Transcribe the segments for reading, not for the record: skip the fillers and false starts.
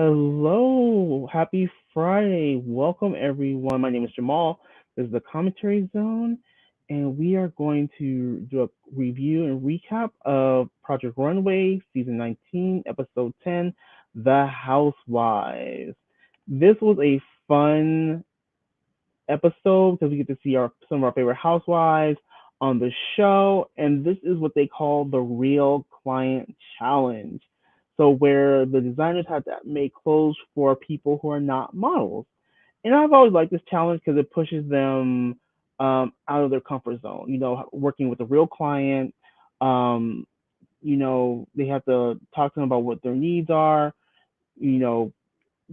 Hello, happy Friday. Welcome everyone. My name is Jamal. This is the commentary zone, and we are going to do a review and recap of Project Runway, season 19, episode 10, The Housewives. This was a fun episode because we get to see some of our favorite housewives on the show, and this is what they call the real client challenge. So where the designers have to make clothes for people who are not models. And I've always liked this challenge because it pushes them out of their comfort zone. Working with a real client. Um, they have to talk to them about what their needs are. You know,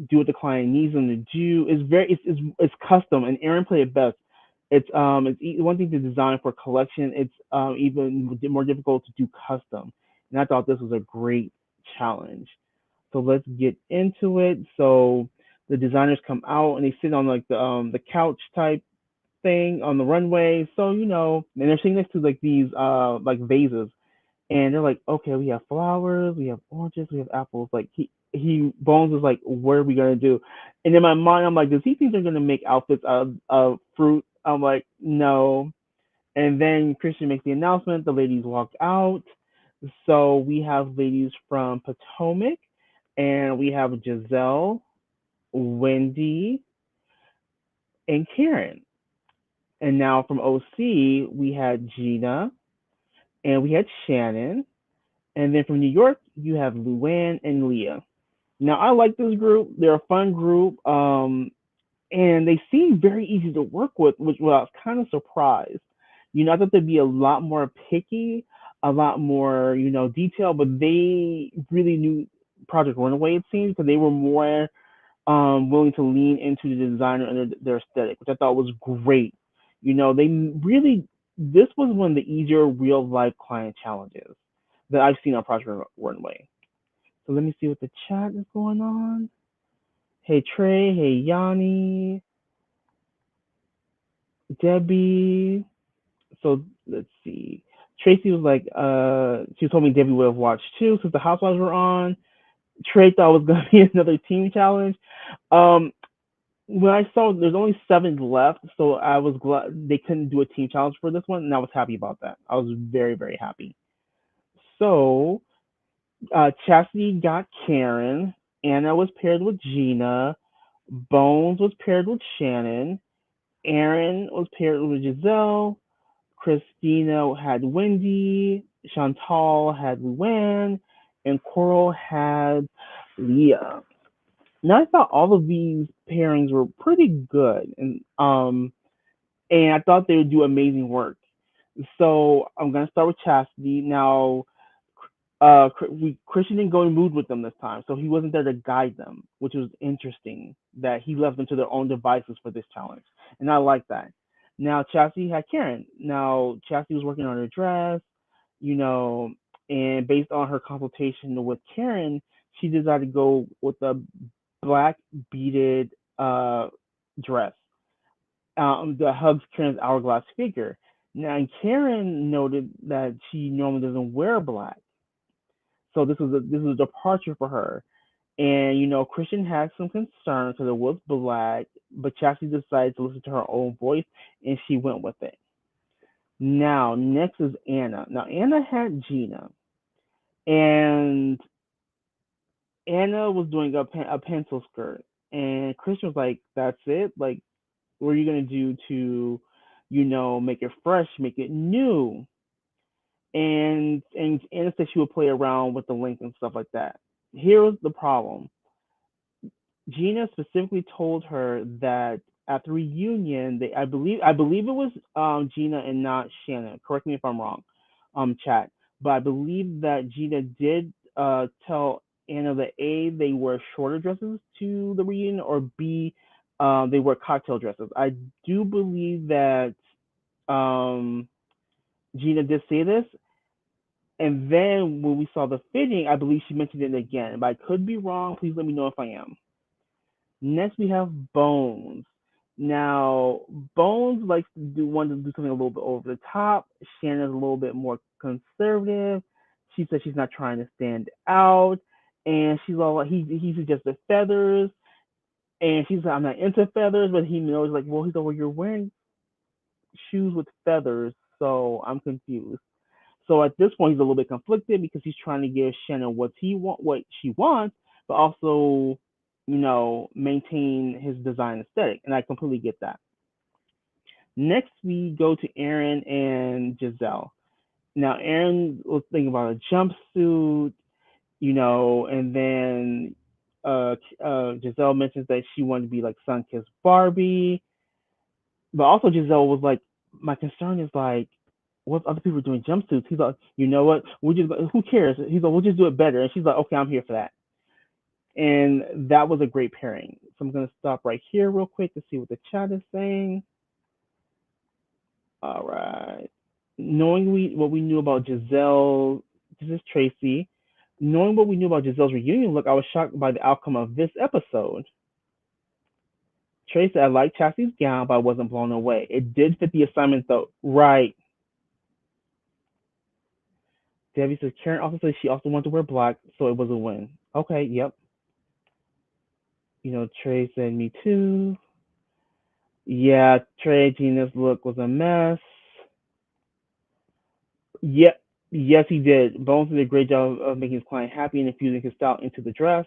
do what the client needs them to do. It's custom, and Aaron played it best. One thing to design for collection. It's even more difficult to do custom, and I thought this was a great challenge. So let's get into it. So the designers come out and they sit on like the couch type thing on the runway. So and they're sitting next to like these like vases, and they're like, okay, we have flowers, we have oranges, we have apples. Like he Bones is like, what are we gonna do? And in my mind, I'm like, does he think they're gonna make outfits out of fruit? I'm like, no. And then Christian makes the announcement. The ladies walk out. So we have ladies from Potomac, and we have Giselle, Wendy, and Karen. And now from OC, we had Gina, and we had Shannon. And then from New York, you have Luann and Leah. Now I like this group. They're a fun group, and they seem very easy to work with, which I was kind of surprised. I thought they'd be a lot more picky, a lot more detailed, but they really knew Project Runaway, it seems, because they were more willing to lean into the designer and their aesthetic, which I thought was great. They really this was one of the easier real life client challenges that I've seen on Project Runway. So let me see what the chat is going on. Hey Trey, hey Yanni, Debbie. So let's see. Tracy was like, she told me Debbie would have watched too since the Housewives were on. Trey thought it was gonna be another team challenge. Um, when I saw there's only seven left, so I was glad they couldn't do a team challenge for this one, and I was happy about that. I was very, very happy. So Chastity got Karen, Anna was paired with Gina, Bones was paired with Shannon, Aaron was paired with Giselle, Christina had Wendy, Chantal had Luann, and Coral had Leah. Now I thought all of these pairings were pretty good, and I thought they would do amazing work. So I'm gonna start with Chastity. Now, Christian didn't go in mood with them this time, so he wasn't there to guide them, which was interesting. That he left them to their own devices for this challenge, and I like that. Now Chastity had Karen. Now Chastity was working on her dress, you know, and based on her consultation with Karen, she decided to go with a black beaded dress that hugs Karen's hourglass figure. Now, and Karen noted that she normally doesn't wear black, so this is a departure for her. And Christian had some concerns because it was black, but Chastity decided to listen to her own voice, and she went with it. Now, next is Anna. Now, Anna had Gina, and Anna was doing a pencil skirt, and Christian was like, "That's it. Like, what are you gonna do to, make it fresh, make it new?" And Anna said she would play around with the length and stuff like that. Here was the problem. Gina specifically told her that at the reunion, I believe it was Gina and not Shannon. Correct me if I'm wrong, chat. But I believe that Gina did tell Anna that A, they wear shorter dresses to the reunion, or B, they wear cocktail dresses. I do believe that um, Gina did say this, and then when we saw the fitting, I believe she mentioned it again. But I could be wrong. Please let me know if I am. Next, we have Bones. Now, Bones likes to want to do something a little bit over the top. Shannon's a little bit more conservative. She says she's not trying to stand out. And she's all like, he suggested feathers, and she's like, I'm not into feathers, but he knows like, well, he's like, well, you're wearing shoes with feathers, so I'm confused. So at this point, he's a little bit conflicted because he's trying to give Shannon what she wants, but also, maintain his design aesthetic, and I completely get that. Next, we go to Aaron and Giselle. Now, Aaron was thinking about a jumpsuit, and then Giselle mentions that she wanted to be like Sunkissed Barbie, but also Giselle was like, my concern is like, what other people are doing jumpsuits? He's like, you know what? Who cares? He's like, we'll just do it better. And she's like, okay, I'm here for that. And that was a great pairing. So I'm gonna stop right here real quick to see what the chat is saying. All right. What we knew about Giselle, this is Tracy. Knowing what we knew about Giselle's reunion look, I was shocked by the outcome of this episode. Tracy, I liked Chastity's gown, but I wasn't blown away. It did fit the assignment though. Right. Debbie says Karen also said she also wanted to wear black, so it was a win. Okay, yep. Trey said me too. Yeah, Trey Gina's look was a mess. Yeah, yes, he did. Bones did a great job of making his client happy and infusing his style into the dress.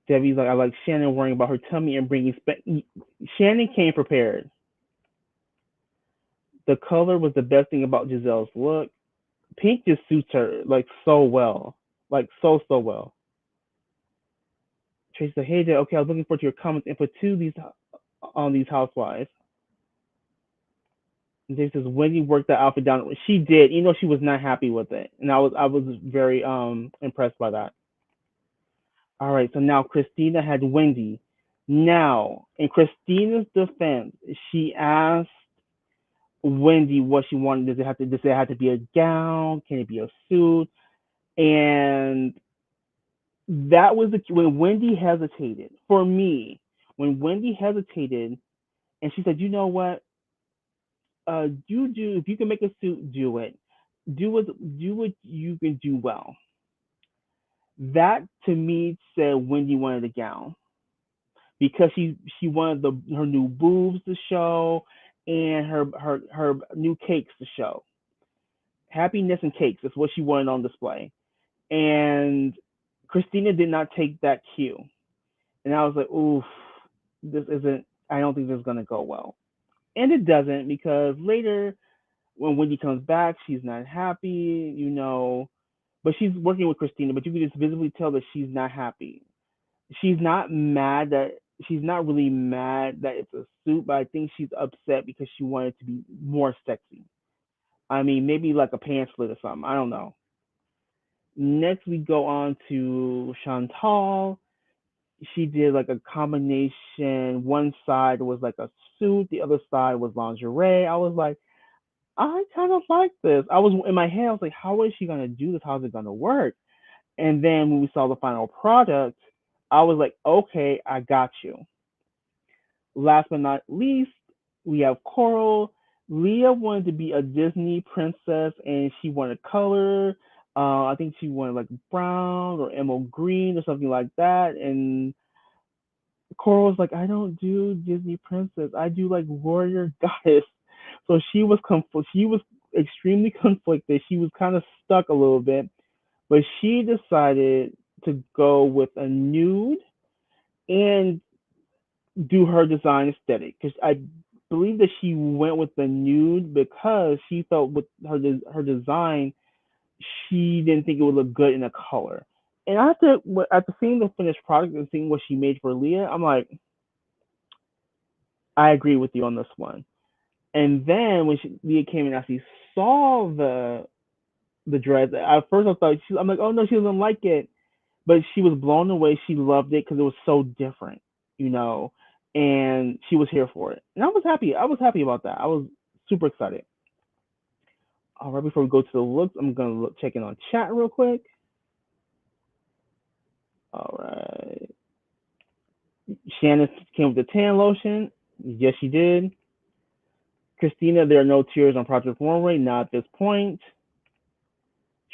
Debbie's like, I like Shannon worrying about her tummy and bringing. Shannon came prepared. The color was the best thing about Giselle's look. Pink just suits her like so well, like so well. Tracy said, "Hey, Dad, okay, I was looking forward to your comments and for two these on these housewives." And Dave says, "Wendy worked that outfit down. She did. She was not happy with it, and I was very impressed by that." All right, so now Christina had Wendy. Now, in Christina's defense, she asked Wendy what she wanted. Does it have to be a gown? Can it be a suit? And that was when Wendy hesitated. For me, when Wendy hesitated, and she said, "You know what? You do. If you can make a suit, do it. Do what you can do well." That to me said Wendy wanted a gown because she wanted her new boobs to show and her new cakes to show. Happiness and cakes is what she wanted on display. And Christina did not take that cue. And I was like, oof, this isn't, I don't think this is going to go well. And it doesn't because later when Wendy comes back, she's not happy, but she's working with Christina, but you can just visibly tell that she's not happy. She's not mad that she's not really mad that it's a suit, but I think she's upset because she wanted to be more sexy. I mean, maybe like a pants slit or something. I don't know. Next, we go on to Chantal. She did like a combination. One side was like a suit, the other side was lingerie. I was like, I kind of like this. I was in my head, I was like, how is she gonna do this? How's it gonna work? And then when we saw the final product, I was like, okay, I got you. Last but not least, we have Coral. Leah wanted to be a Disney princess and she wanted color. I think she wanted like brown or emerald green or something like that. And Coral was like, I don't do Disney princess. I do like warrior goddess. So she was extremely conflicted. She was kind of stuck a little bit, but she decided to go with a nude and do her design aesthetic because I believe that she went with the nude because she felt with her design she didn't think it would look good in a color. And after seeing the finished product and seeing what she made for Leah, I'm like, I agree with you on this one. And then when Leah came and actually saw the dress, at first I'm like, oh no, she doesn't like it, but she was blown away. She loved it because it was so different, you know, and she was here for it. And I was happy. I was happy about that. I was super excited. All right, before we go to the looks, I'm gonna check in on chat real quick. All right. Shannon came with the tan lotion. Yes, she did. Christina, there are no tears on Project Runway, not at this point.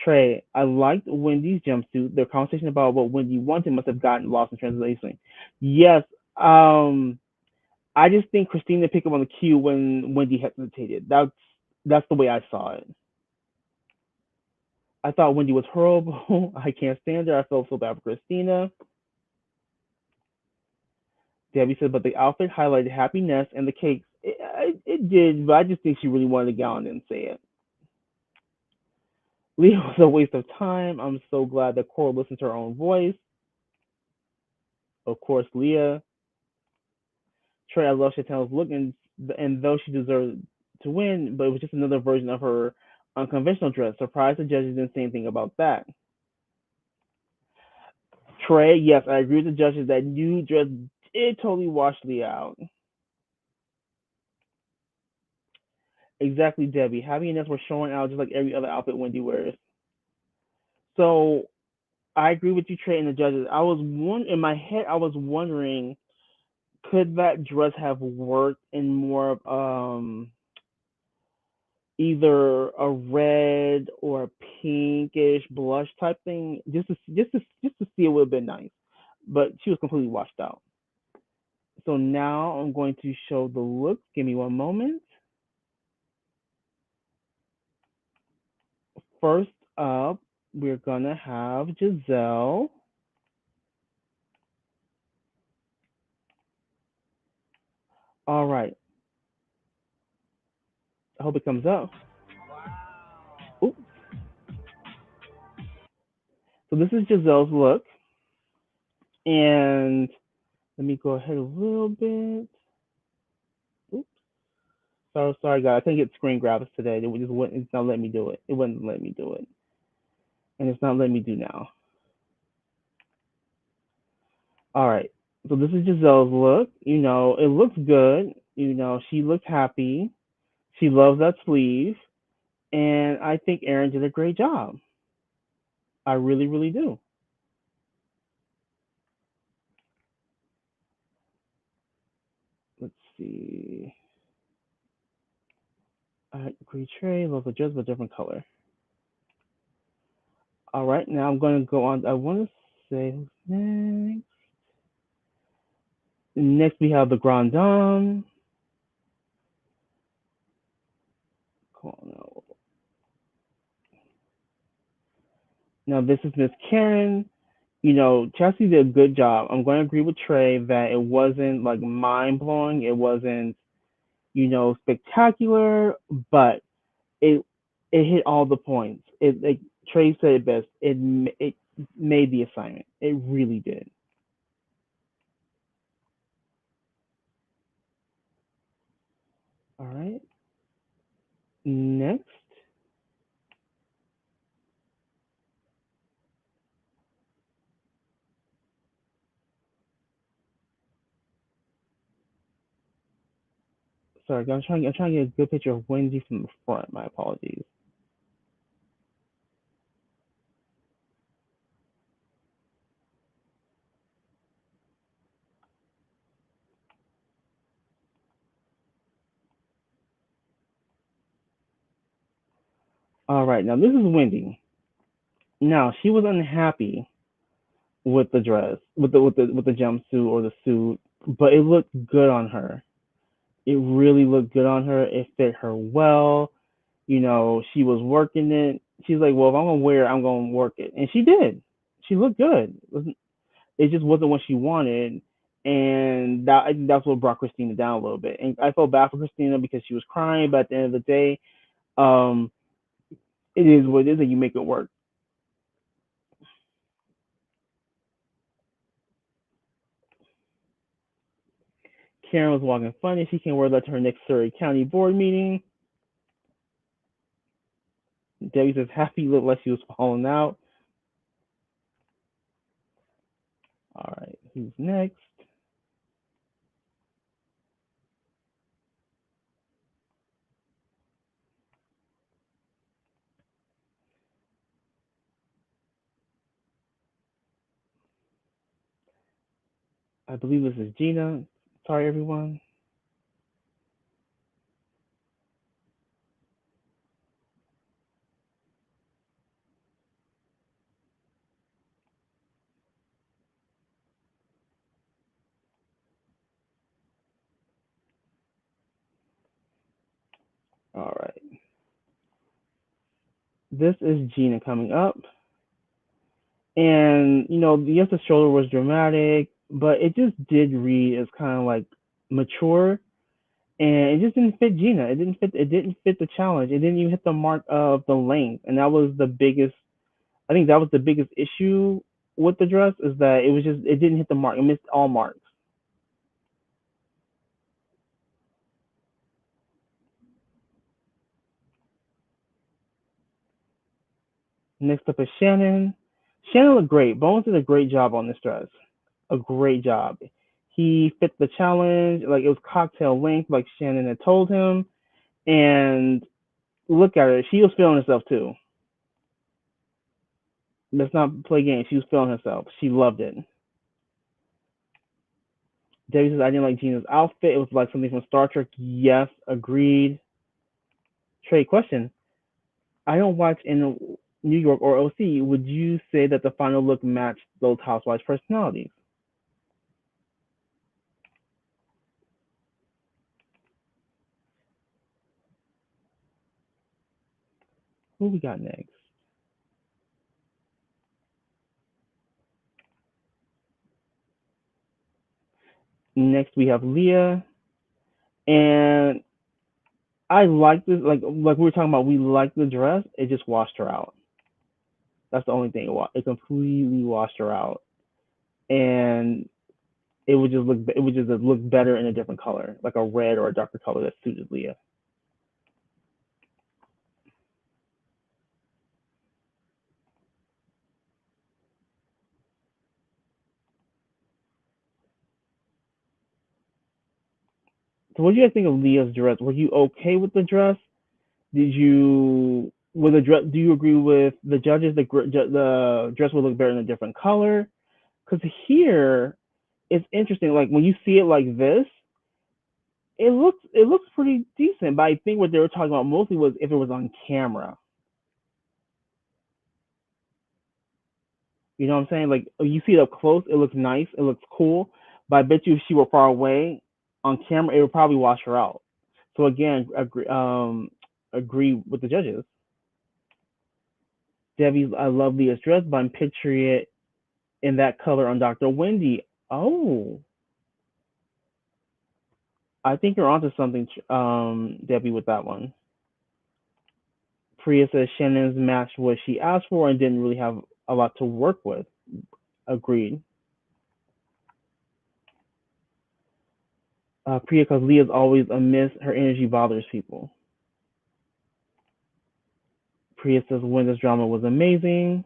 Trey, I liked Wendy's jumpsuit. Their conversation about what Wendy wanted must have gotten lost in translation. Yes, um, I just think Christina picked up on the cue when Wendy hesitated. That's the way I saw it. I thought Wendy was horrible. I can't stand her. I felt so bad for Christina. Debbie said, but the outfit highlighted happiness and the cakes. It did, but I just think she really wanted to get on and say it. Leah was a waste of time. I'm so glad that Cora listened to her own voice. Of course, Leah. Trey, I love Chantel's look, and though she deserved to win, but it was just another version of her unconventional dress. Surprised the judges didn't say anything about that. Trey, yes, I agree with the judges that new dress did totally wash Leah out. Exactly, Debbie. Happy and Ness were showing out just like every other outfit Wendy wears. So I agree with you, Trey, and the judges. In my head, I was wondering, could that dress have worked in more of either a red or a pinkish blush type thing, just to see it would have been nice. But she was completely washed out. So now I'm going to show the looks. Give me one moment. First up, we're gonna have Giselle. All right. I hope it comes up. Ooh. So this is Giselle's look, and let me go ahead a little bit. Oops. Sorry, guys. I couldn't get screen grabs today. It just wouldn't. It's not letting me do it. It wouldn't let me do it, and it's not letting me do now. All right. So this is Giselle's look. It looks good. She looks happy. She loves that sleeve, and I think Erin did a great job. I really, really do. Let's see. I agree, Trey. Love the dress, but different color. All right. Now I'm going to go on. I want to say who's next. Next, we have the Grand Dame. Come on now. Now, this is Miss Karen. Chelsea did a good job. I'm going to agree with Trey that it wasn't like mind blowing. It wasn't, spectacular, but it it hit all the points. It like Trey said it best. It made the assignment. It really did. All right. Next, sorry, I'm trying to get a good picture of Wendy from the front. My apologies. All right, now this is Wendy. Now she was unhappy with the dress, with the jumpsuit or the suit, but it looked good on her. It really looked good on her. It fit her well. She was working it. She's like, well, if I'm gonna wear it, I'm gonna work it, and she did. She looked good. It just wasn't what she wanted, and I think that's what brought Christina down a little bit. And I felt bad for Christina because she was crying, but at the end of the day, um, it is what it is, and you make it work. Karen was walking funny. She can't wear that to her next Surrey County board meeting. Debbie says happy looked like she was falling out. All right, who's next? I believe this is Gina. Sorry, everyone. All right. This is Gina coming up. And, yes, the shoulder was dramatic, but it just did read as kind of like mature, and it just didn't fit Gina. It didn't fit the challenge. It didn't even hit the mark of the length. And that was the biggest, I think that was the biggest issue with the dress, is that it didn't hit the mark. It missed all marks. Next up is Shannon. Shannon looked great. Bones did a great job on this dress. A great job. He fit the challenge. Like, it was cocktail length, like Shannon had told him. And look at her. She was feeling herself too. Let's not play games. She was feeling herself. She loved it. Debbie says, I didn't like Gina's outfit. It was like something from Star Trek. Yes, agreed. Trey, question. I don't watch in New York or OC. Would you say that the final look matched those housewives' personalities? Who we got next? Next we have Leah, and I like this. Like we were talking about, we like the dress. It just washed her out. That's the only thing. It completely washed her out, and it would just look better in a different color, like a red or a darker color that suited Leah. So, what do you guys think of Leah's dress? Were you okay with the dress? Did you with the dress? Do you agree with the judges? The dress would look better in a different color. Because here, it's interesting. Like, when you see it like this, it looks pretty decent. But I think what they were talking about mostly was if it was on camera. You know what I'm saying? Like, you see it up close, it looks nice, it looks cool. But I bet you if she were far away on camera, it would probably wash her out. So again, agree with the judges. Debbie's, I love Leah's dress, but I'm picturing it in that color on Dr. Wendy. Oh, I think you're onto something, Debbie, with that one. Priya says Shannon's matched what she asked for and didn't really have a lot to work with. Agreed. Priya, because Leah's always a miss. Her energy bothers people. Priya says Wendy's drama was amazing.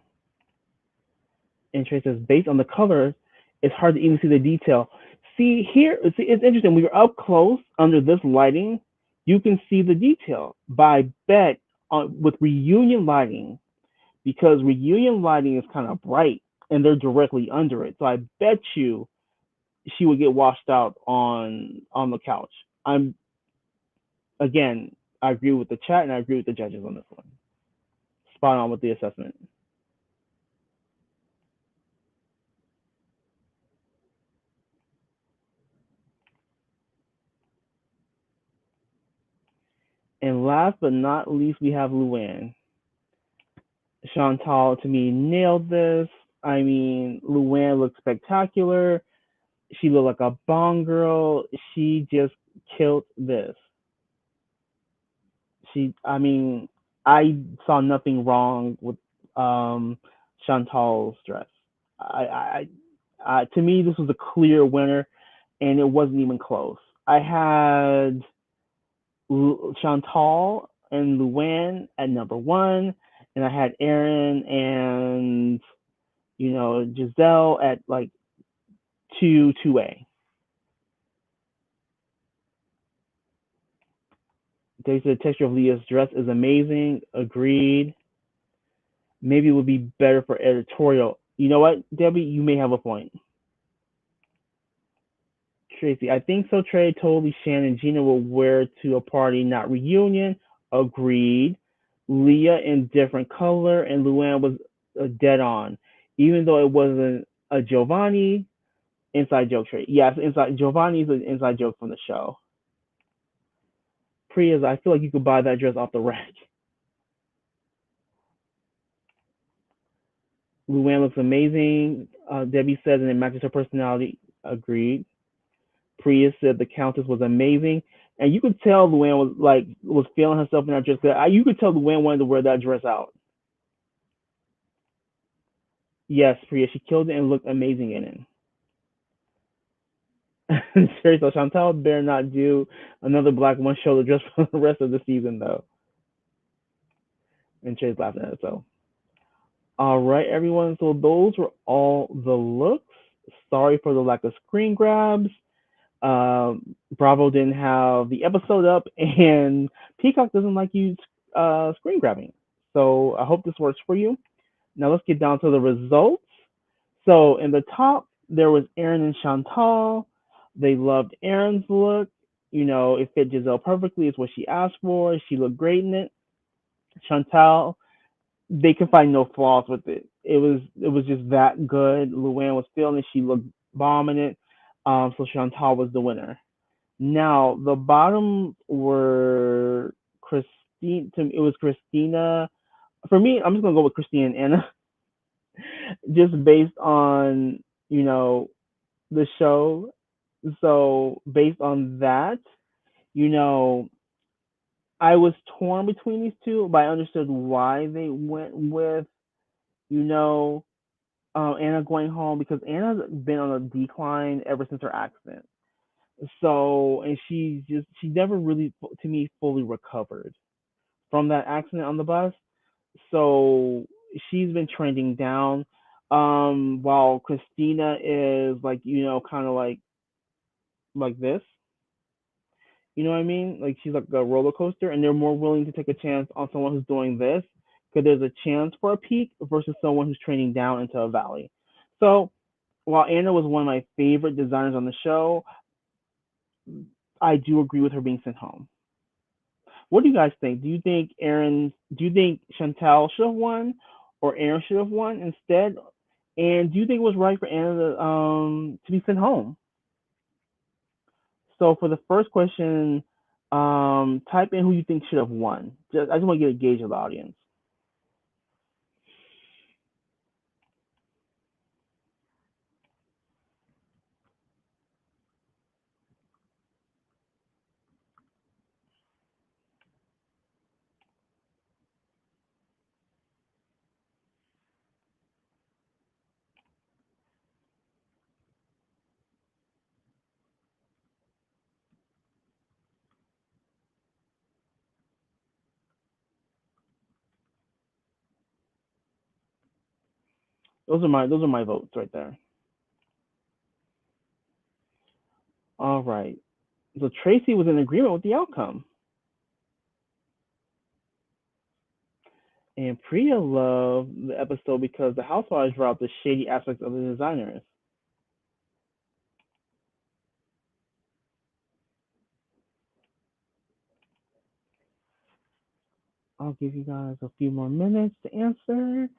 And Trey says, based on the colors, it's hard to even see the detail. It's interesting. When you're up close under this lighting, you can see the detail. But I bet with reunion lighting, because reunion lighting is kind of bright and they're directly under it. So I bet you she would get washed out on the couch. I'm again, I agree with the chat and I agree with the judges on this one. Spot on with the assessment. And last but not least, we have Luann. Chantal, to me, nailed this. I mean, Luann looked spectacular. She looked like a Bond girl. She just killed this. I mean, I saw nothing wrong with um, Chantal's dress. To me, this was a clear winner, and it wasn't even close. I had Chantal and Luann at number one, and I had Aaron and Giselle at like two A. They said the texture of Leah's dress is amazing. Agreed. Maybe it would be better for editorial. You know what, Debbie? You may have a point. Tracy, I think so. Trey, totally. Shannon, Gina will wear to a party, not reunion. Agreed. Leah in different color, and Luann was dead on, even though it wasn't a Giovanni inside joke. Trey, yes, inside Giovanni's an inside joke from the show. Priya's, I feel like you could buy that dress off the rack. Luann looks amazing. Debbie says, and it matches her personality. Agreed. Priya said the Countess was amazing, and you could tell Luann was feeling herself in that dress. You could tell Luann wanted to wear that dress out. Yes, Priya, she killed it and looked amazing in it. Seriously, Chantal better not do another black one show dress for the rest of the season though. And Trey's laughing at it. So, all right, everyone. So those were all the looks. Sorry for the lack of screen grabs. Bravo didn't have the episode up, and Peacock doesn't like you screen grabbing. So I hope this works for you. Now let's get down to the results. So in the top, there was Aaron and Chantal. They loved Aaron's look. You know, it fit Giselle perfectly. It's what she asked for. She looked great in it. Chantal, they could find no flaws with it. It was just that good. Luann was feeling it. She looked bomb in it. So Chantal was the winner. Now the bottom were Christine. It was Christina. For me, I'm just gonna go with Christine and Anna, just based on the show. So based on that, you know, I was torn between these two, but I understood why they went with you know Anna going home because Anna's been on a decline ever since her accident. So and she never really to me fully recovered from that accident on the bus. So she's been trending down. While Christina is like, kind of like this. You know what I mean? Like she's like a roller coaster, and they're more willing to take a chance on someone who's doing this because there's a chance for a peak versus someone who's training down into a valley. So while Anna was one of my favorite designers on the show, I do agree with her being sent home. What do you guys think? Do you think Chantal should have won or Aaron should have won instead? And do you think it was right for Anna to be sent home? So for the first question, type in who you think should have won. I just want to get a gauge of the audience. Those are my votes right there. All right. So Tracy was in agreement with the outcome, and Priya loved the episode because the housewives brought out the shady aspects of the designers. I'll give you guys a few more minutes to answer.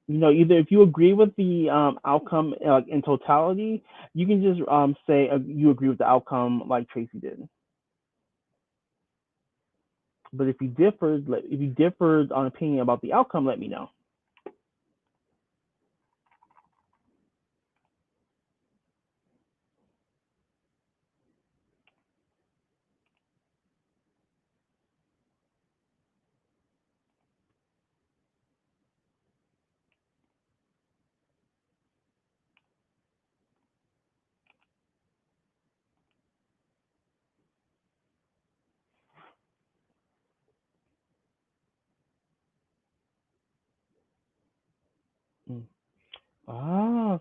Either if you agree with the outcome in totality, you can just say you agree with the outcome like Tracy did. But if you differed on opinion about the outcome, let me know. Mm.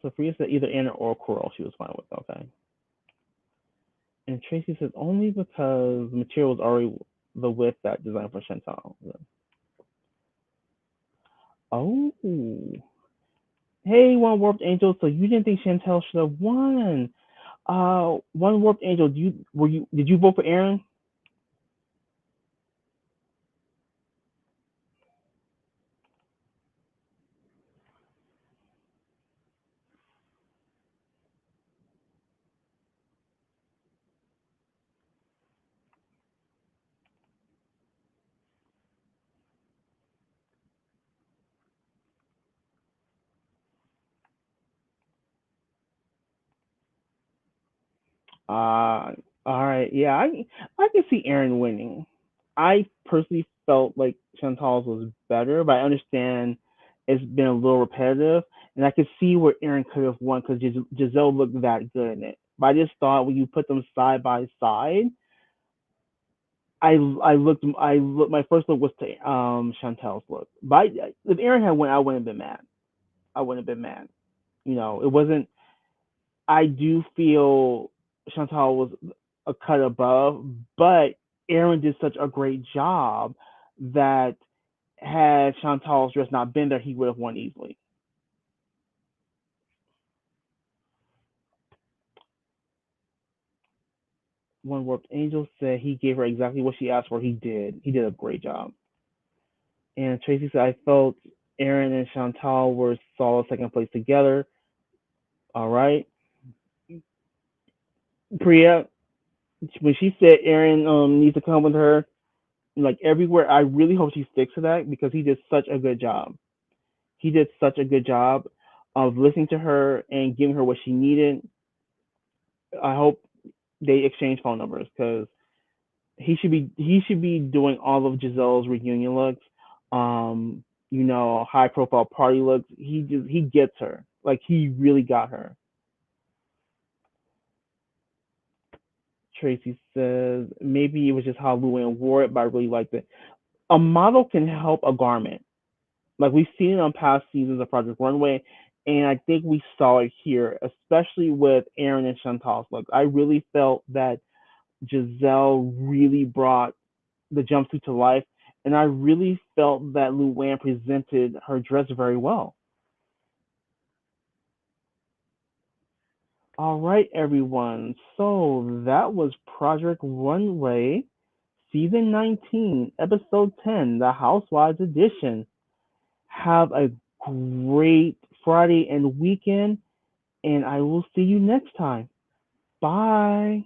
So Freya said either Anna or Coral she was fine with. Okay. And Tracy says only because the material was already the width that designed for Chantal. Oh. Hey, One Warped Angel. So you didn't think Chantal should have won? One Warped Angel. Did you vote for Aaron? All right. Yeah, I can see Aaron winning. I personally felt like Chantal's was better, but I understand it's been a little repetitive, and I could see where Aaron could have won because Giselle looked that good in it. But I just thought when you put them side by side, I looked my first look was to Chantal's look. But if Aaron had won, I wouldn't have been mad. I wouldn't have been mad. It wasn't. I do feel Chantal was a cut above, but Aaron did such a great job that had Chantal's dress not been there, he would have won easily. One Warped Angel said he gave her exactly what she asked for. He did. He did a great job. And Tracy said, I felt Aaron and Chantal were solid second place together. All right. Priya, when she said Aaron needs to come with her, like everywhere, I really hope she sticks to that because he did such a good job. He did such a good job of listening to her and giving her what she needed. I hope they exchange phone numbers because he should be doing all of Giselle's reunion looks, high profile party looks. He gets her. Like he really got her. Tracy says maybe it was just how Luann wore it, but I really liked it. A model can help a garment. Like we've seen it on past seasons of Project Runway, and I think we saw it here, especially with Aaron and Chantal's look. I really felt that Giselle really brought the jumpsuit to life, and I really felt that Luann presented her dress very well. All right, everyone. So that was Project Runway, Season 19, Episode 10, the Housewives Edition. Have a great Friday and weekend, and I will see you next time. Bye.